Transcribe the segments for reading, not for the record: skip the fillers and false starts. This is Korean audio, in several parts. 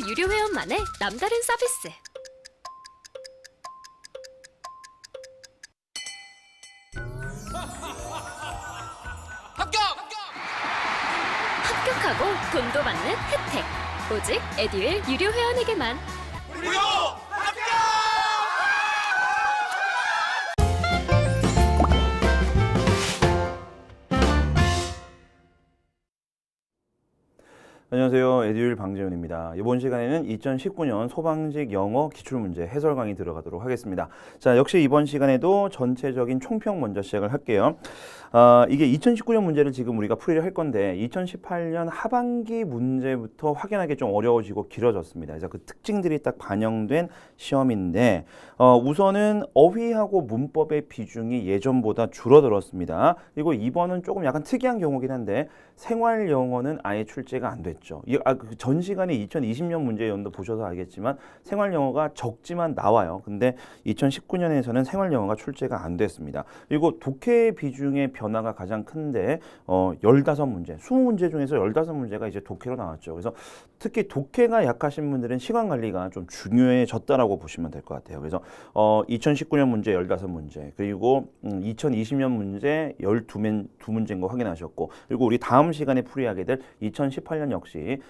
유료 회원만의 남다른 서비스. 합격하고 돈도 받는 혜택. 오직 에듀윌 유료 회원에게만. 무료 합격! 안녕하세요. 에듀윌 방재훈입니다. 이번 시간에는 2019년 소방직 영어 기출문제 해설 강의 들어가도록 하겠습니다. 자, 역시 이번 시간에도 전체적인 총평 먼저 시작을 할게요. 이게 2019년 문제를 지금 우리가 풀이를 할 건데 2018년 하반기 문제부터 확연하게 좀 어려워지고 길어졌습니다. 그래서 그 특징들이 딱 반영된 시험인데 우선은 어휘하고 문법의 비중이 예전보다 줄어들었습니다. 그리고 이번은 조금 약간 특이한 경우긴 한데 생활 영어는 아예 출제가 안 됐죠. 전 시간에 2020년 문제연도 보셔서 알겠지만 생활 영어가 적지만 나와요. 근데 2019년에서는 생활 영어가 출제가 안 됐습니다. 그리고 독해 비중의 변화가 가장 큰데 15문제, 20문제 중에서 15문제가 이제 독해로 나왔죠. 그래서 특히 독해가 약하신 분들은 시간 관리가 좀 중요해졌다라고 보시면 될 것 같아요. 그래서 2019년 문제 15문제, 그리고 2020년 문제 12문제인 거 확인하셨고, 그리고 우리 다음 시간에 풀이하게 될 2018년 역시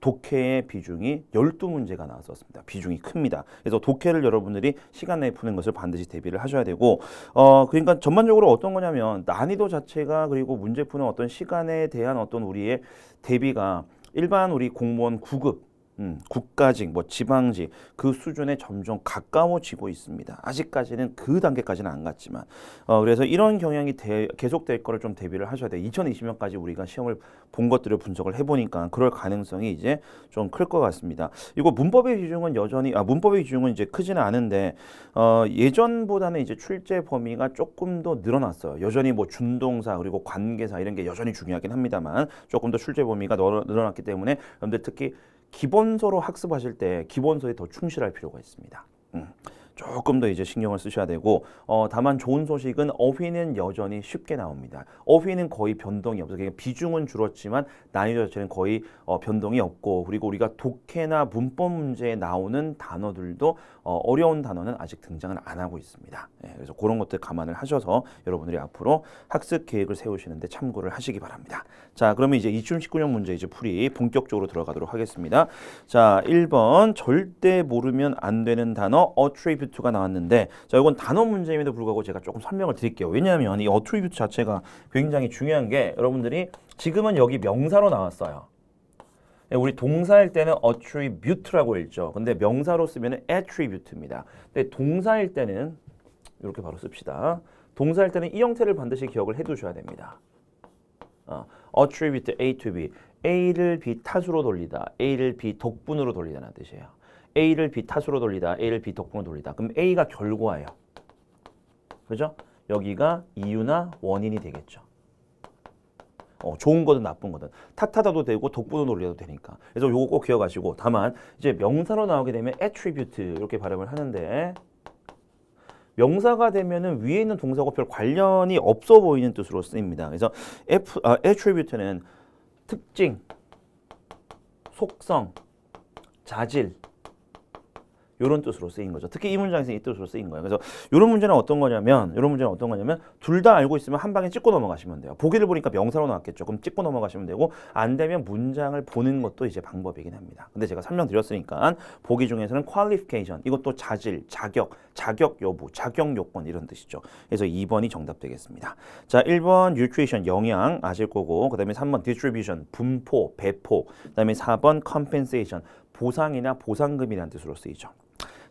독해의 비중이 12문제가 나왔었습니다. 비중이 큽니다. 그래서 독해를 여러분들이 시간 내에 푸는 것을 반드시 대비를 하셔야 되고, 그러니까 전반적으로 어떤 거냐면 난이도 자체가, 그리고 문제 푸는 어떤 시간에 대한 어떤 우리의 대비가 일반 우리 공무원 9급 국가직, 뭐 지방직 그 수준에 점점 가까워지고 있습니다. 아직까지는 그 단계까지는 안 갔지만 그래서 이런 경향이 계속될 거를 좀 대비를 하셔야 돼요. 2020년까지 우리가 시험을 본 것들을 분석을 해보니까 그럴 가능성이 이제 좀 클 것 같습니다. 이거 문법의 비중은 여전히 문법의 비중은 이제 크지는 않은데 예전보다는 이제 출제 범위가 조금 더 늘어났어요. 여전히 뭐 준동사 그리고 관계사 이런 게 여전히 중요하긴 합니다만 조금 더 출제 범위가 늘어났기 때문에 여러분들 특히 기본서로 학습하실 때 기본서에 더 충실할 필요가 있습니다. 조금 더 이제 신경을 쓰셔야 되고, 다만 좋은 소식은 어휘는 여전히 쉽게 나옵니다. 어휘는 거의 변동이 없어요. 그러니까 비중은 줄었지만 난이도 자체는 거의 변동이 없고, 그리고 우리가 독해나 문법 문제에 나오는 단어들도 어려운 단어는 아직 등장을 안 하고 있습니다. 그래서 그런 것들 감안을 하셔서 여러분들이 앞으로 학습 계획을 세우시는데 참고를 하시기 바랍니다. 자, 그러면 이제 2019년 문제 이제 풀이 본격적으로 들어가도록 하겠습니다. 자, 1번 절대 모르면 안 되는 단어 attribute가 나왔는데, 자, 이건 단어 문제임에도 불구하고 제가 조금 설명을 드릴게요. 왜냐하면 이 attribute 자체가 굉장히 중요한 게, 여러분들이 지금은 여기 명사로 나왔어요. 우리 동사일 때는 attribute라고 읽죠. 근데 명사로 쓰면 attribute입니다. 근데 동사일 때는 이렇게 바로 씁시다. 동사일 때는 이 형태를 반드시 기억을 해두셔야 됩니다. attribute A to B. A를 B 타수로 돌리다. A를 B 덕분으로 돌리다는 뜻이에요. A를 B 타수로 돌리다. A를 B 덕분으로 돌리다. 그럼 A가 결과예요. 그죠? 여기가 이유나 원인이 되겠죠. 좋은 거든 나쁜 거든 탓하다도 되고 덕분으로 돌려도 되니까. 그래서 요거 꼭 기억하시고, 다만 이제 명사로 나오게 되면 attribute 이렇게 발음을 하는데, 명사가 되면은 위에 있는 동사하고 별 관련이 없어 보이는 뜻으로 쓰입니다. 그래서 attribute는 특징, 속성, 자질 이런 뜻으로 쓰인 거죠. 특히 이 문장에서 이 뜻으로 쓰인 거예요. 그래서 이런 문제는 어떤 거냐면 둘 다 알고 있으면 한 방에 찍고 넘어가시면 돼요. 보기를 보니까 명사로 나왔겠죠. 그럼 찍고 넘어가시면 되고, 안 되면 문장을 보는 것도 이제 방법이긴 합니다. 근데 제가 설명드렸으니까 보기 중에서는 qualification, 이것도 자질, 자격 여부, 자격 요건 이런 뜻이죠. 그래서 2번이 정답 되겠습니다. 자, 1번 nutrition, 영양 아실 거고, 그 다음에 3번 distribution, 분포, 배포, 그 다음에 4번 compensation, 보상이나 보상금이라는 뜻으로 쓰이죠.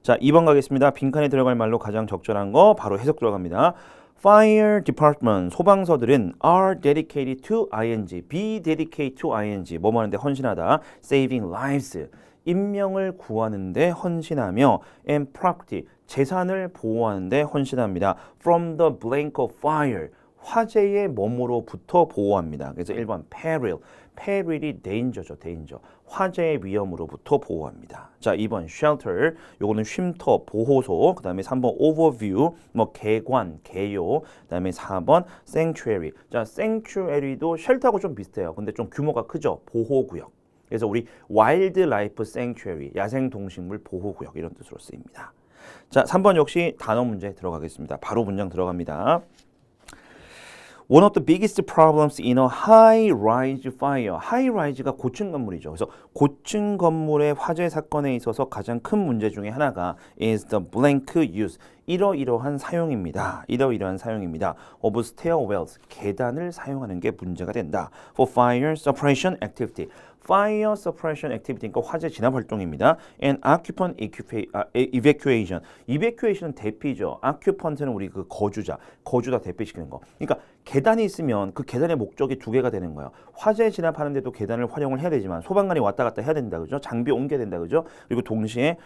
자, 2번 가겠습니다. 빈칸에 들어갈 말로 가장 적절한 거 바로 해석 들어갑니다. Fire department, 소방서들은 are dedicated to ing, be dedicated to ing, 뭐뭐 하는데 헌신하다, saving lives, 인명을 구하는데 헌신하며, and property, 재산을 보호하는데 헌신합니다. From the blink of fire, 화재의 몸으로부터 보호합니다. 그래서 1번 peril이 danger죠, danger. 화재의 위험으로부터 보호합니다. 자, 2번 shelter, 요거는 쉼터, 보호소. 그 다음에 3번 overview, 뭐 개관, 개요. 그 다음에 4번 sanctuary. 자, sanctuary도 shelter하고 좀 비슷해요. 근데 좀 규모가 크죠, 보호구역. 그래서 우리 wildlife sanctuary, 야생동식물 보호구역 이런 뜻으로 쓰입니다. 자, 3번 역시 단어 문제 들어가겠습니다. 바로 문장 들어갑니다. One of the biggest problems in a high-rise fire. high-rise가 고층 건물이죠. 그래서 고층 건물의 화재 사건에 있어서 가장 큰 문제 중에 하나가 is the blank use. 이러이러한 사용입니다. 이러이러한 사용입니다. of stairwells. 계단을 사용하는 게 문제가 된다. For fire suppression activity. Fire suppression activity, 그러니까 화재 진압 활동입니다. And occupant evacuation. evacuation은 대피죠. occupant는 우리 그 거주자 대피시키는 거. 그러니까 계단이 있으면 그 계단의 목적이 두 개가 되는 거예요. 화재 진압하는데도 계단을 활용을 해야 되지만 소방관이 왔다 갔다 해야 된다, 그죠? 장비 옮겨야 된다, 그죠? 그리고 동시에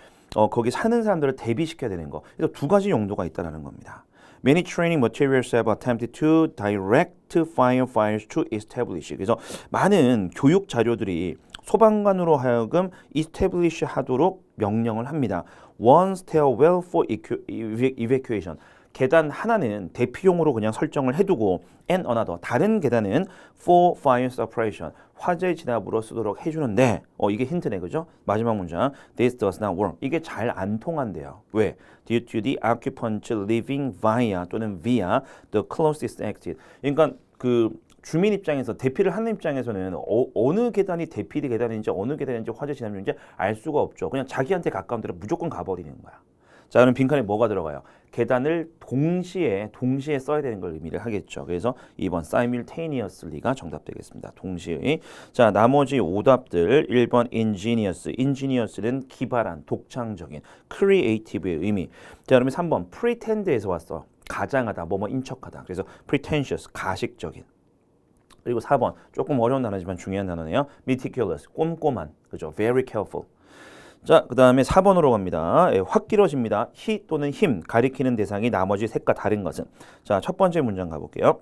거기 사는 사람들을 대비시켜야 되는 거. 그래서 두 가지 용도가 있다는 겁니다. Many training materials have attempted to direct firefighters to establish. 그래서 많은 교육 자료들이 소방관으로 하여금 establish 하도록 명령을 합니다. One stairwell for evacuation. 계단 하나는 대피용으로 그냥 설정을 해두고 and another, 다른 계단은 for fire suppression, 화재 진압으로 쓰도록 해주는데 이게 힌트네, 그죠? 마지막 문장 This does not work. 이게 잘 안 통한대요. 왜? Due to the occupants living via 또는 via the closest exit. 그러니까 그 주민 입장에서 대피를 하는 입장에서는 어느 계단이 대피 계단인지 어느 계단인지 화재 진압 중인지 알 수가 없죠. 그냥 자기한테 가까운 데로 무조건 가버리는 거야. 자, 그럼 빈칸에 뭐가 들어가요? 계단을 동시에 써야 되는 걸 의미를 하겠죠. 그래서 2번 simultaneously가 정답 되겠습니다. 동시에. 자, 나머지 오답들 1번 ingenious는 기발한, 독창적인, creative의 의미. 자, 그러면 3번 pretend에서 왔어. 가장하다, 뭐뭐 인척하다. 그래서 pretentious, 가식적인. 그리고 4번 조금 어려운 단어지만 중요한 단어네요. meticulous, 꼼꼼한, 그죠? very careful. 자, 그 다음에 4번으로 갑니다. 확 길어집니다. he 또는 him 가리키는 대상이 나머지 셋과 다른 것은. 자, 첫 번째 문장 가볼게요.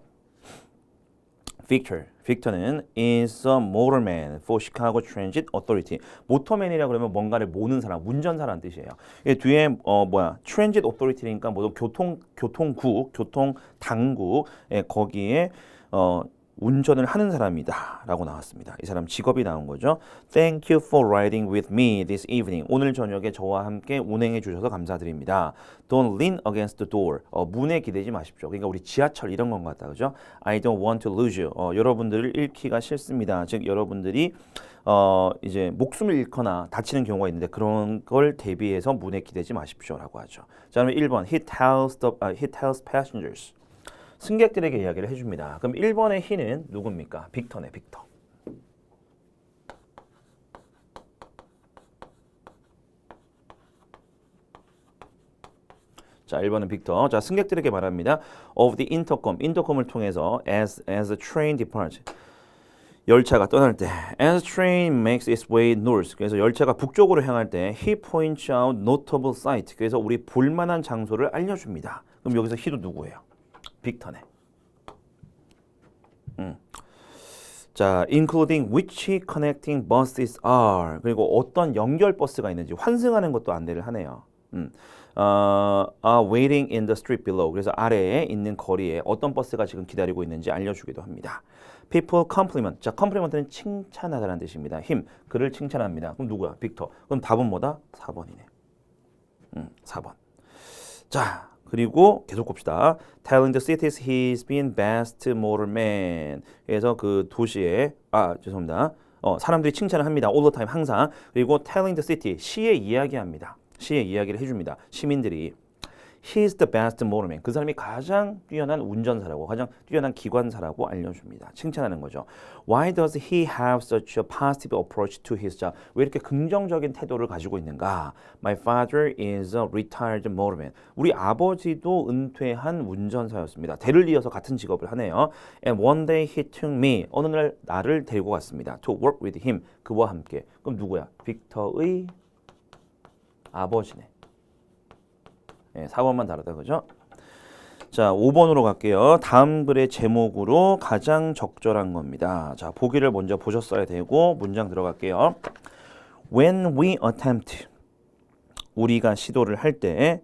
Victor는 is a motorman for Chicago Transit Authority. 모터맨이라 그러면 뭔가를 모는 사람, 운전사라는 뜻이에요. 뒤에 Transit Authority니까 뭐 교통국, 교통당국, 거기에 운전을 하는 사람이다 라고 나왔습니다. 이 사람 직업이 나온 거죠. Thank you for riding with me this evening. 오늘 저녁에 저와 함께 운행해 주셔서 감사드립니다. Don't lean against the door. 문에 기대지 마십시오. 그러니까 우리 지하철 이런 건 같다, 그죠? I don't want to lose you. 여러분들을 잃기가 싫습니다. 즉 여러분들이 이제 목숨을 잃거나 다치는 경우가 있는데 그런 걸 대비해서 문에 기대지 마십시오라고 하죠. 자, 그러면 1번 he tells passengers. 승객들에게 이야기를 해줍니다. 그럼 1번의 he는 누굽니까? 빅터네, 빅터. 자, 1번은 빅터. 자, 승객들에게 말합니다. Of the intercom, 인터컴을 통해서 as a train departs. 열차가 떠날 때 as train makes its way north. 그래서 열차가 북쪽으로 향할 때 he points out notable sight. 그래서 우리 볼만한 장소를 알려줍니다. 그럼 여기서 he도 누구예요? 빅터네. 자, including which connecting buses are. 그리고 어떤 연결 버스가 있는지 환승하는 것도 안내를 하네요. Are waiting in the street below. 그래서 아래에 있는 거리에 어떤 버스가 지금 기다리고 있는지 알려주기도 합니다. People compliment. 자, compliment는 칭찬하다는 뜻입니다. him, 그를 칭찬합니다. 그럼 누구야? 빅터. 그럼 답은 뭐다? 4번이네. 4번. 자, 그리고 계속 봅시다. Telling the cities he's been best motorman. 그래서 그 도시에 죄송합니다. 사람들이 칭찬을 합니다. All the time, 항상. 그리고 telling the city, 시에 이야기합니다. 시에 이야기를 해줍니다. 시민들이 He's the best motorman. 그 사람이 가장 뛰어난 운전사라고, 가장 뛰어난 기관사라고 알려줍니다. 칭찬하는 거죠. Why does he have such a positive approach to his job? 왜 이렇게 긍정적인 태도를 가지고 있는가? My father is a retired motorman. 우리 아버지도 은퇴한 운전사였습니다. 대를 이어서 같은 직업을 하네요. And one day he took me. 어느 날 나를 데리고 갔습니다. To work with him. 그와 함께. 그럼 누구야? 빅터의 아버지네. 네, 4번만 다르다, 그죠? 자, 5번으로 갈게요. 다음 글의 제목으로 가장 적절한 겁니다. 자, 보기를 먼저 보셨어야 되고 문장 들어갈게요. When we attempt, 우리가 시도를 할 때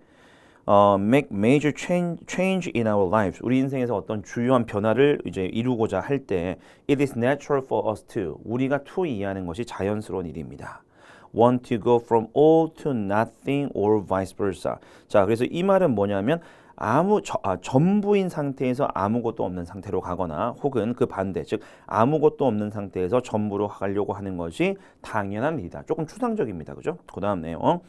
make major change in our lives. 우리 인생에서 어떤 주요한 변화를 이제 이루고자 할 때 it is natural for us to 우리가 to 이해하는 것이 자연스러운 일입니다. want to go from all to nothing or vice versa. 자, 그래서 이 말은 뭐냐면 전부인 상태에서 아무것도 없는 상태로 가거나 혹은 그 반대, 즉 아무것도 없는 상태에서 전부로 가려고 하는 것이 당연한 일이다. 조금 추상적입니다. 그죠? 그 다음 내용.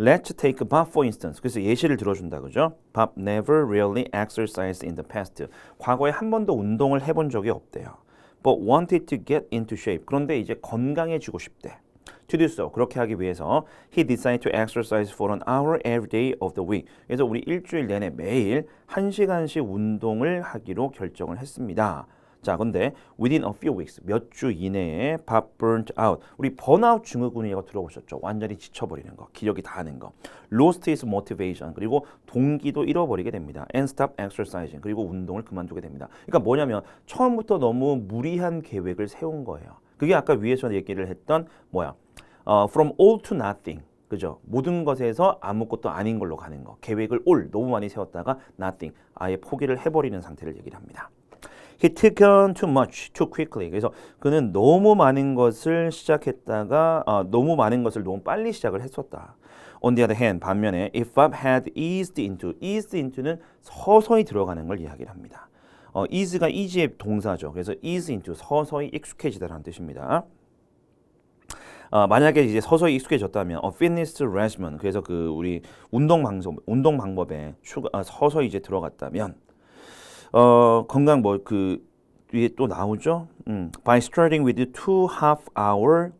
Let's take Bob for instance. 그래서 예시를 들어준다. 그죠? Bob never really exercised in the past. 과거에 한 번도 운동을 해본 적이 없대요. But wanted to get into shape. 그런데 이제 건강해지고 싶대. To do so. 그렇게 하기 위해서 he decided to exercise for an hour every day of the week. 그래서 우리 일주일 내내 매일 1시간씩 운동을 하기로 결정을 했습니다. 자, 근데 within a few weeks, 몇 주 이내에 Bob burnt out. 우리 번아웃 증후군이라고 들어보셨죠? 완전히 지쳐버리는 거, 기력이 다하는 거. Lost his motivation. 그리고 동기도 잃어버리게 됩니다. And stop exercising. 그리고 운동을 그만두게 됩니다. 그러니까 뭐냐면 처음부터 너무 무리한 계획을 세운 거예요. 그게 아까 위에서 얘기를 했던 from all to nothing. 그죠? 모든 것에서 아무것도 아닌 걸로 가는 거. 계획을 all 너무 많이 세웠다가 nothing. 아예 포기를 해버리는 상태를 얘기를 합니다. He took on too much too quickly. 그래서 그는 너무 많은 것을 시작했다가 너무 많은 것을 너무 빨리 시작을 했었다. On the other hand, 반면에 if Bob had eased into는 서서히 들어가는 걸 이야기를 합니다. ease가 easy의 동사죠. 그래서 ease into 서서히 익숙해지다라는 뜻입니다. 만약에 이제 서서히 익숙해졌다면 fitness regimen 그래서 그 우리 운동 방법에 서서히 이제 들어갔다면 건강 위에 또 나오죠. By starting with 2 half-hour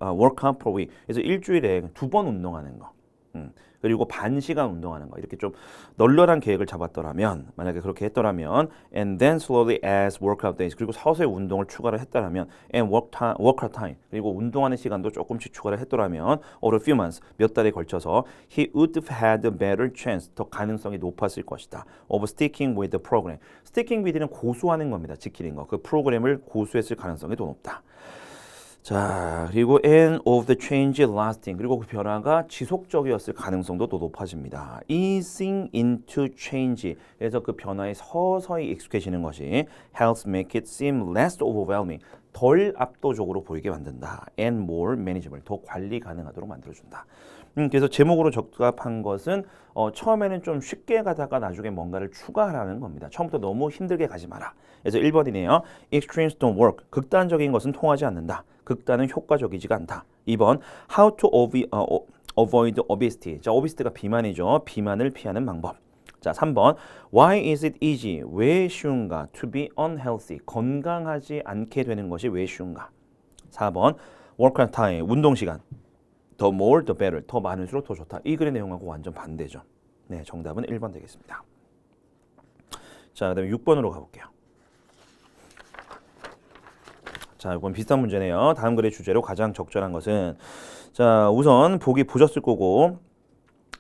workout per week. 그래서 일주일에 2번 운동하는 거. 그리고 반 시간 운동하는 거. 이렇게 좀 널널한 계획을 잡았더라면 만약에 그렇게 했더라면 and then slowly as workout days. 그리고 서서히 운동을 추가를 했더라면 and workout time. 그리고 운동하는 시간도 조금씩 추가를 했더라면 over a few months. 몇 달에 걸쳐서 he would have had a better chance. 더 가능성이 높았을 것이다. of sticking with the program. sticking with는 고수하는 겁니다. 지키는 거. 그 프로그램을 고수했을 가능성이 더 높다. 자, 그리고 and of the change lasting. 그리고 그 변화가 지속적이었을 가능성도 더 높아집니다. easing into change. 그래서 그 변화에 서서히 익숙해지는 것이 helps make it seem less overwhelming. 덜 압도적으로 보이게 만든다. and more manageable. 더 관리 가능하도록 만들어준다. 그래서 제목으로 적합한 것은 처음에는 좀 쉽게 가다가 나중에 뭔가를 추가하라는 겁니다. 처음부터 너무 힘들게 가지 마라. 그래서 1번이네요. Extremes don't work. 극단적인 것은 통하지 않는다. 극단은 효과적이지가 않다. 2번 How to avoid obesity. 자, obesity가 비만이죠. 비만을 피하는 방법. 자, 3번 Why is it easy? 왜 쉬운가? To be unhealthy. 건강하지 않게 되는 것이 왜 쉬운가? 4번 Work time. 운동시간. The more, the better. 더 많을수록 더 좋다. 이 글의 내용하고 완전 반대죠. 네, 정답은 1번 되겠습니다. 자, 그 다음에 6번으로 가볼게요. 자, 이건 비슷한 문제네요. 다음 글의 주제로 가장 적절한 것은 자, 우선 보기 보셨을 거고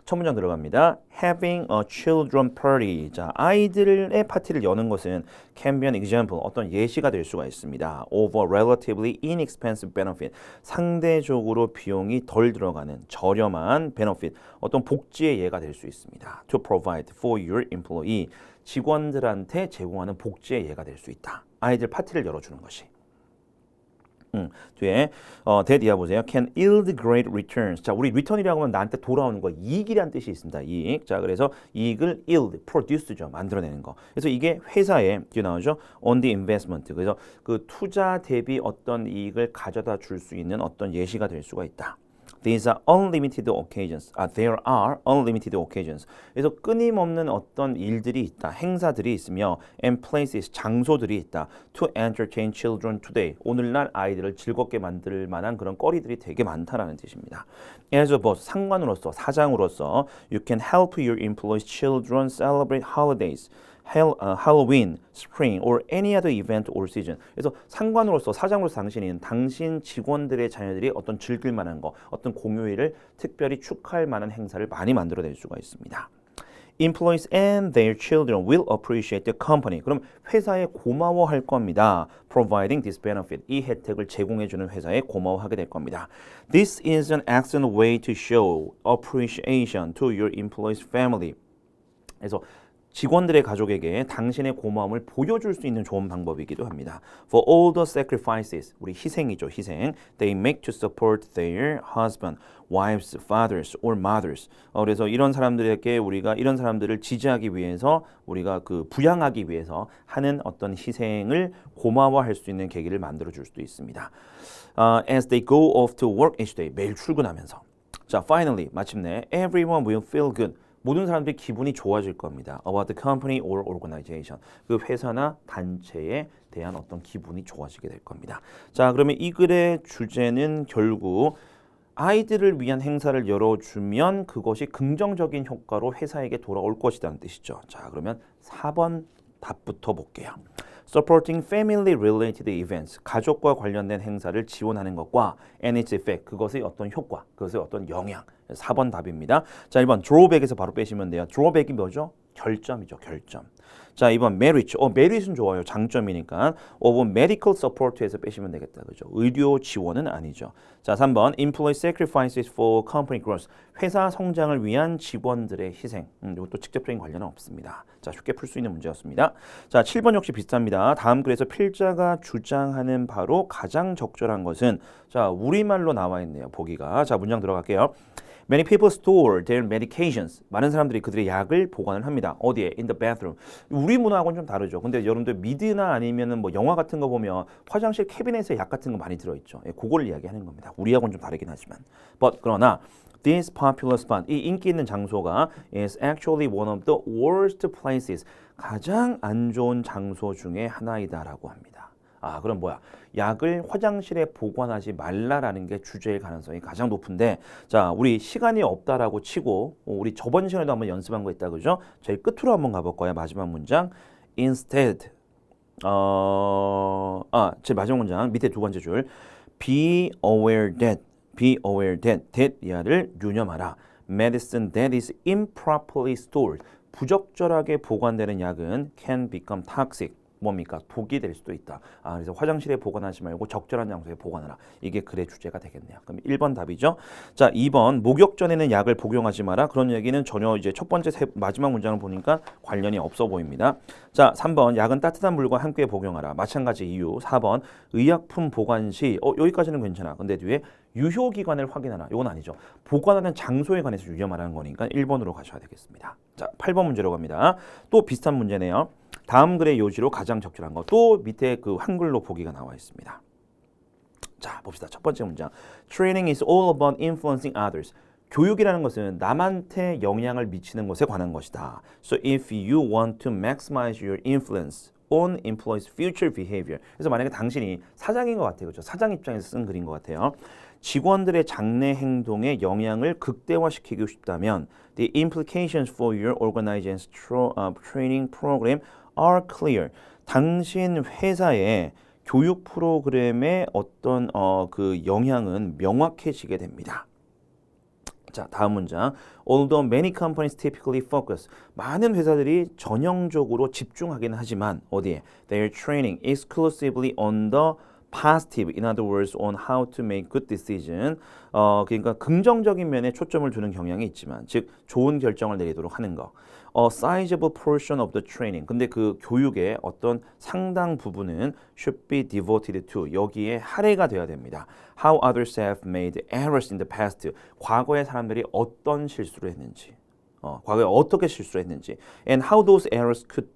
첫 문장 들어갑니다. Having a children party. 자, 아이들의 파티를 여는 것은 can be an example. 어떤 예시가 될 수가 있습니다. Of a relatively inexpensive benefit. 상대적으로 비용이 덜 들어가는 저렴한 benefit. 어떤 복지의 예가 될 수 있습니다. To provide for your employee. 직원들한테 제공하는 복지의 예가 될 수 있다. 아이들 파티를 열어주는 것이. 뒤에 that 이하 보세요. Can yield great returns. 자, 우리 return이라고 하면 나한테 돌아오는 거 이익이란 뜻이 있습니다. 이익. 자, 그래서 이익을 yield, produce죠. 만들어내는 거. 그래서 이게 회사에 뒤에 나오죠. On the investment. 그래서 그 투자 대비 어떤 이익을 가져다 줄 수 있는 어떤 예시가 될 수가 있다. These are unlimited occasions. There are unlimited occasions. 그래서 끊임없는 어떤 일들이 있다. 행사들이 있으며 and places, 장소들이 있다. To entertain children today. 오늘날 아이들을 즐겁게 만들 만한 그런 거리들이 되게 많다라는 뜻입니다. As a boss, 상관으로서, 사장으로서 you can help your employees' children celebrate holidays. Halloween, Spring, or any other event or season. 그래서 상관으로서 사장으로서 당신은 당신 직원들의 자녀들이 어떤 즐길 만한 거, 어떤 공휴일을 특별히 축하할 만한 행사를 많이 만들어낼 수가 있습니다. Employees and their children will appreciate the company. 그럼 회사에 고마워할 겁니다. Providing this benefit. 이 혜택을 제공해주는 회사에 고마워하게 될 겁니다. This is an excellent way to show appreciation to your employees' family. 그래서 직원들의 가족에게 당신의 고마움을 보여줄 수 있는 좋은 방법이기도 합니다. For all the sacrifices, 우리 희생이죠, 희생. They make to support their husband, wives, fathers, or mothers. 그래서 이런 사람들에게 우리가 이런 사람들을 지지하기 위해서 우리가 그 부양하기 위해서 하는 어떤 희생을 고마워할 수 있는 계기를 만들어 줄 수도 있습니다. As they go off to work each day, 매일 출근하면서. 자, finally, 마침내 everyone will feel good. 모든 사람들이 기분이 좋아질 겁니다. About the company or organization. 그 회사나 단체에 대한 어떤 기분이 좋아지게 될 겁니다. 자, 그러면 이 글의 주제는 결국 아이들을 위한 행사를 열어주면 그것이 긍정적인 효과로 회사에게 돌아올 것이라는 뜻이죠. 자, 그러면 4번 답부터 볼게요. Supporting family related events, 가족과 관련된 행사를 지원하는 것과 and its effect, 그것의 어떤 효과, 그것의 어떤 영향. 4번 답입니다. 자, 1번 drawback에서 바로 빼시면 돼요. drawback이 뭐죠? 결점이죠, 결점. 자, 2번 merit. merit은 좋아요. 장점이니까. 5번 medical support에서 빼시면 되겠다. 그죠? 의료 지원은 아니죠. 자, 3번 employee sacrifices for company growth. 회사 성장을 위한 직원들의 희생. 이것도 직접적인 관련은 없습니다. 자, 쉽게 풀 수 있는 문제였습니다. 자, 7번 역시 비슷합니다. 다음 글에서 필자가 주장하는 바로 가장 적절한 것은 자, 우리말로 나와 있네요. 보기가. 자, 문장 들어갈게요. Many people store their medications. 많은 사람들이 그들의 약을 보관을 합니다. 어디에? In the bathroom. 우리 문화하고는 좀 다르죠. 근데 여러분들 미드나 아니면은 뭐 영화 같은 거 보면 화장실 캐비넷에 약 같은 거 많이 들어있죠. 예, 그걸 이야기하는 겁니다. 우리하고는 좀 다르긴 하지만. But 그러나 this popular spot, 이 인기 있는 장소가 is actually one of the worst places. 가장 안 좋은 장소 중에 하나이다라고 합니다. 아, 그럼 뭐야? 약을 화장실에 보관하지 말라라는 게 주제일 가능성이 가장 높은데, 자, 우리 시간이 없다라고 치고 우리 저번 시간에도 한번 연습한 거 있다, 그죠? 제일 끝으로 한번 가볼 거야. 마지막 문장. Instead, 제 마지막 문장 밑에 두 번째 줄. Be aware that, that 이하를 유념하라. Medicine that is improperly stored. 부적절하게 보관되는 약은 can become toxic. 뭡니까? 독이 될 수도 있다. 그래서 화장실에 보관하지 말고 적절한 장소에 보관하라. 이게 글의 주제가 되겠네요. 그럼 1번 답이죠. 자, 2번 목욕 전에는 약을 복용하지 마라. 그런 얘기는 전혀 이제 첫 번째 마지막 문장을 보니까 관련이 없어 보입니다. 자, 3번 약은 따뜻한 물과 함께 복용하라. 마찬가지 이유. 4번 의약품 보관 시 여기까지는 괜찮아. 근데 뒤에 유효기간을 확인하라. 이건 아니죠. 보관하는 장소에 관해서 유념하라는 거니까 1번으로 가셔야 되겠습니다. 자, 8번 문제로 갑니다. 또 비슷한 문제네요. 다음 글의 요지로 가장 적절한 거. 또 밑에 그 한글로 보기가 나와 있습니다. 자, 봅시다. 첫 번째 문장. Training is all about influencing others. 교육이라는 것은 남한테 영향을 미치는 것에 관한 것이다. So if you want to maximize your influence on employees' future behavior. 그래서 만약에 당신이 사장인 것 같아요. 그렇죠? 사장 입장에서 쓴 글인 것 같아요. 직원들의 장래 행동에 영향을 극대화시키고 싶다면 the implications for your organization's training program are clear. 당신 회사의 교육 프로그램의 어떤 그 영향은 명확해지게 됩니다. 자, 다음 문장. Although many companies typically focus. 많은 회사들이 전형적으로 집중하긴 하지만 어디에? Their training exclusively on the positive, in other words, on how to make good decision. 그러니까 긍정적인 면에 초점을 두는 경향이 있지만, 즉 좋은 결정을 내리도록 하는 거. A sizable portion of the training. 근데 그 교육의 어떤 상당 부분은 should be devoted to. 여기에 할애가 돼야 됩니다. How others have made errors in the past. 과거에 사람들이 어떤 실수를 했는지. 과거에 어떻게 실수를 했는지. And how those errors could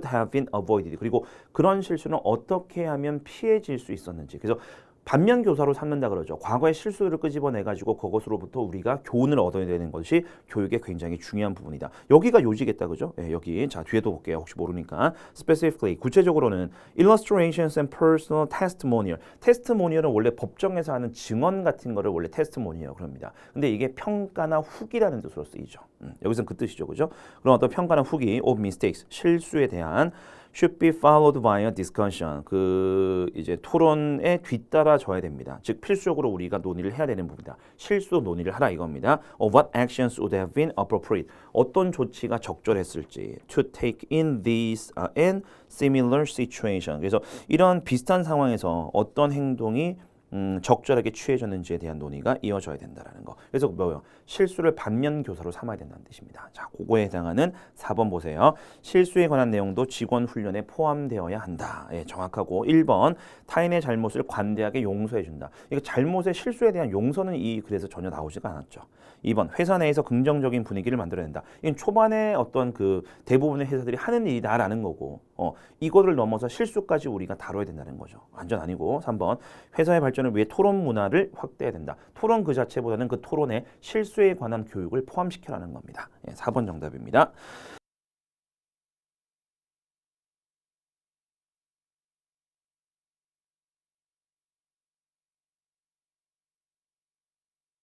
have been avoided. 그리고 그런 실수는 어떻게 하면 피해질 수 있었는지. 그래서 반면 교사로 삼는다 그러죠. 과거의 실수를 끄집어내가지고 그것으로부터 우리가 교훈을 얻어야 되는 것이 교육의 굉장히 중요한 부분이다. 여기가 요지겠다, 그죠? 네, 여기. 자, 뒤에도 볼게요. 혹시 모르니까. Specifically, 구체적으로는 illustrations and personal testimonial. 테스트모니얼은 원래 법정에서 하는 증언 같은 거를 원래 테스트모니얼이라고 그럽니다. 근데 이게 평가나 후기라는 뜻으로 쓰이죠. 여기서는 그 뜻이죠, 그죠? 그럼 어떤 평가나 후기, of mistakes, 실수에 대한 should be followed by a discussion. 그 이제 토론에 뒤따라져야 됩니다. 즉 필수적으로 우리가 논의를 해야 되는 부분이다. 실수 논의를 하라 이겁니다. Of what actions would have been appropriate. 어떤 조치가 적절했을지. To take in these and similar situation. 그래서 이런 비슷한 상황에서 어떤 행동이 적절하게 취해졌는지에 대한 논의가 이어져야 된다라는 거. 그래서 뭐요? 실수를 반면 교사로 삼아야 된다는 뜻입니다. 자, 그거에 해당하는 4번 보세요. 실수에 관한 내용도 직원 훈련에 포함되어야 한다. 예, 정확하고 1번 타인의 잘못을 관대하게 용서해 준다. 이거 잘못의 실수에 대한 용서는 이 글에서 전혀 나오지가 않았죠. 2번 회사 내에서 긍정적인 분위기를 만들어낸다. 이건 초반에 어떤 그 대부분의 회사들이 하는 일이다라는 거고 이거를 넘어서 실수까지 우리가 다뤄야 된다는 거죠. 완전 아니고 3번 회사의 발전을 위해 토론 문화를 확대해야 된다. 토론 그 자체보다는 그 토론에 실수에 관한 교육을 포함시켜라는 겁니다. 예, 4번 정답입니다.